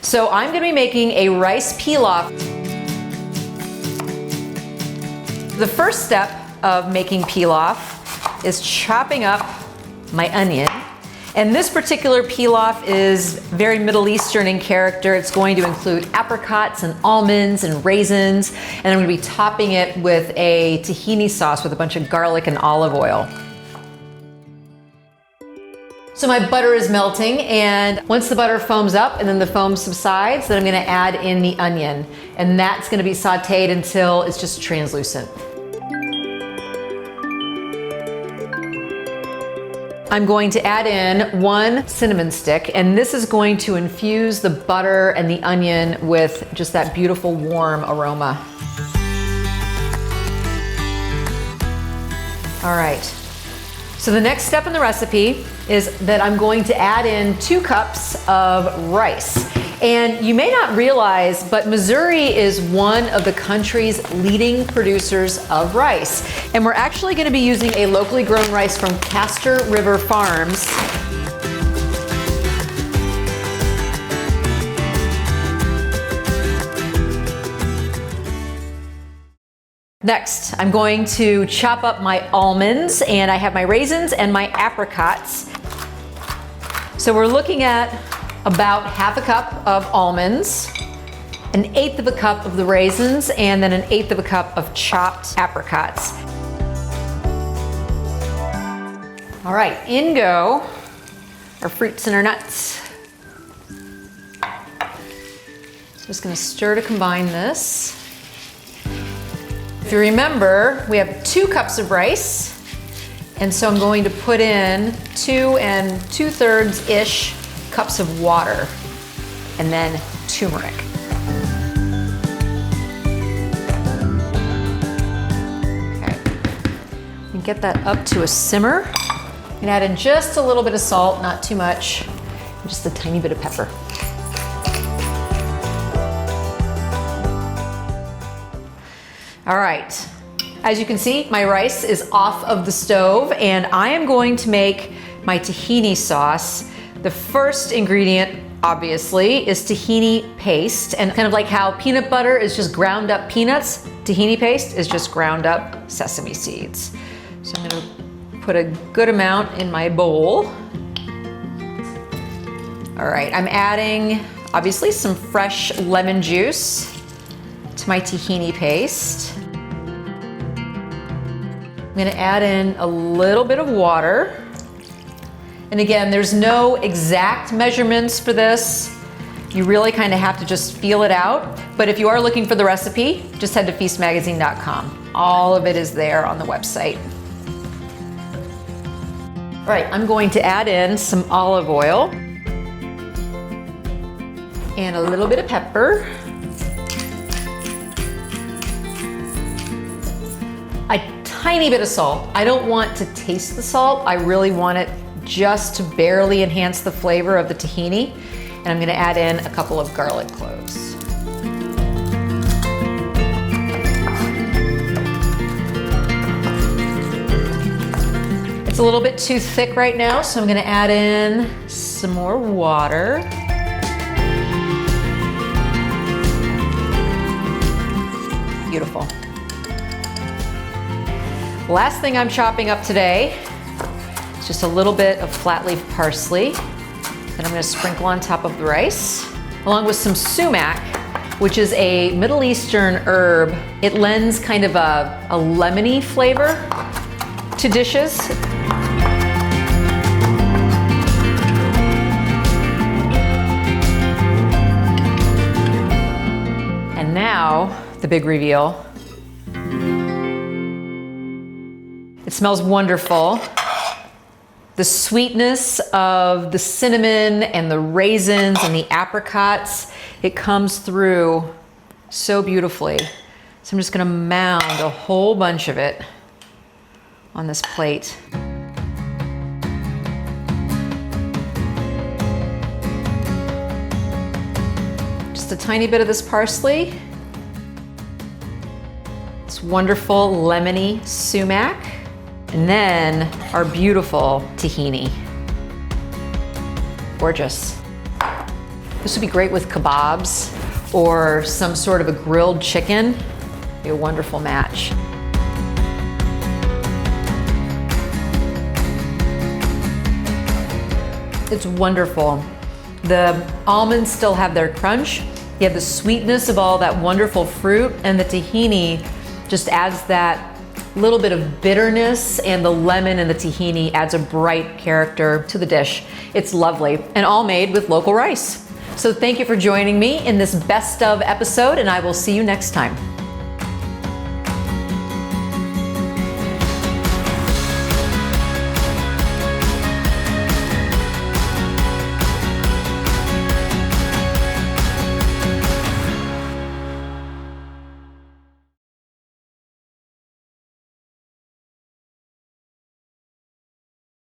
So I'm gonna be making a rice pilaf. The first step of making pilaf is chopping up my onion. And this particular pilaf is very Middle Eastern in character. It's going to include apricots and almonds and raisins. And I'm gonna be topping it with a tahini sauce with a bunch of garlic and olive oil. So my butter is melting, and once the butter foams up and then the foam subsides, then I'm gonna add in the onion. And that's gonna be sauteed until it's just translucent. I'm going to add in 1 cinnamon stick, and this is going to infuse the butter and the onion with just that beautiful warm aroma. All right, so the next step in the recipe is that I'm going to add in 2 cups of rice. And you may not realize, but Missouri is one of the country's leading producers of rice. And we're actually gonna be using a locally grown rice from Castor River Farms. Next, I'm going to chop up my almonds, and I have my raisins and my apricots. So we're looking at about 1/2 cup of almonds, 1/8 cup of the raisins, and then 1/8 cup of chopped apricots. All right, in go our fruits and our nuts. So just gonna stir to combine this. If you remember, we have 2 cups of rice, and so I'm going to put in 2 2/3-ish cups of water, and then turmeric. Okay, and get that up to a simmer. And add in just a little bit of salt, not too much, and just a tiny bit of pepper. All right, as you can see, my rice is off of the stove, and I am going to make my tahini sauce. The first ingredient, obviously, is tahini paste. And kind of like how peanut butter is just ground up peanuts, tahini paste is just ground up sesame seeds. So I'm gonna put a good amount in my bowl. All right, I'm adding, obviously, some fresh lemon juice to my tahini paste. I'm gonna add in a little bit of water. And again, there's no exact measurements for this. You really kind of have to just feel it out. But if you are looking for the recipe, just head to feastmagazine.com. All of it is there on the website. All right, I'm going to add in some olive oil and a little bit of pepper. A tiny bit of salt. I don't want to taste the salt. I really want it just to barely enhance the flavor of the tahini. And I'm gonna add in a couple of garlic cloves. It's a little bit too thick right now, so I'm gonna add in some more water. Beautiful. Last thing I'm chopping up today is just a little bit of flat leaf parsley that I'm gonna sprinkle on top of the rice, along with some sumac, which is a Middle Eastern herb. It lends kind of a lemony flavor to dishes. And now, the big reveal. It smells wonderful. The sweetness of the cinnamon and the raisins and the apricots, it comes through so beautifully. So I'm just gonna mound a whole bunch of it on this plate. Just a tiny bit of this parsley. This wonderful lemony sumac. And then our beautiful tahini. Gorgeous. This would be great with kebabs or some sort of a grilled chicken. Be a wonderful match. It's wonderful. The almonds still have their crunch. You have the sweetness of all that wonderful fruit, and the tahini just adds that little bit of bitterness, and the lemon and the tahini adds a bright character to the dish. It's lovely, and all made with local rice. So thank you for joining me in this best of episode, and I will see you next time.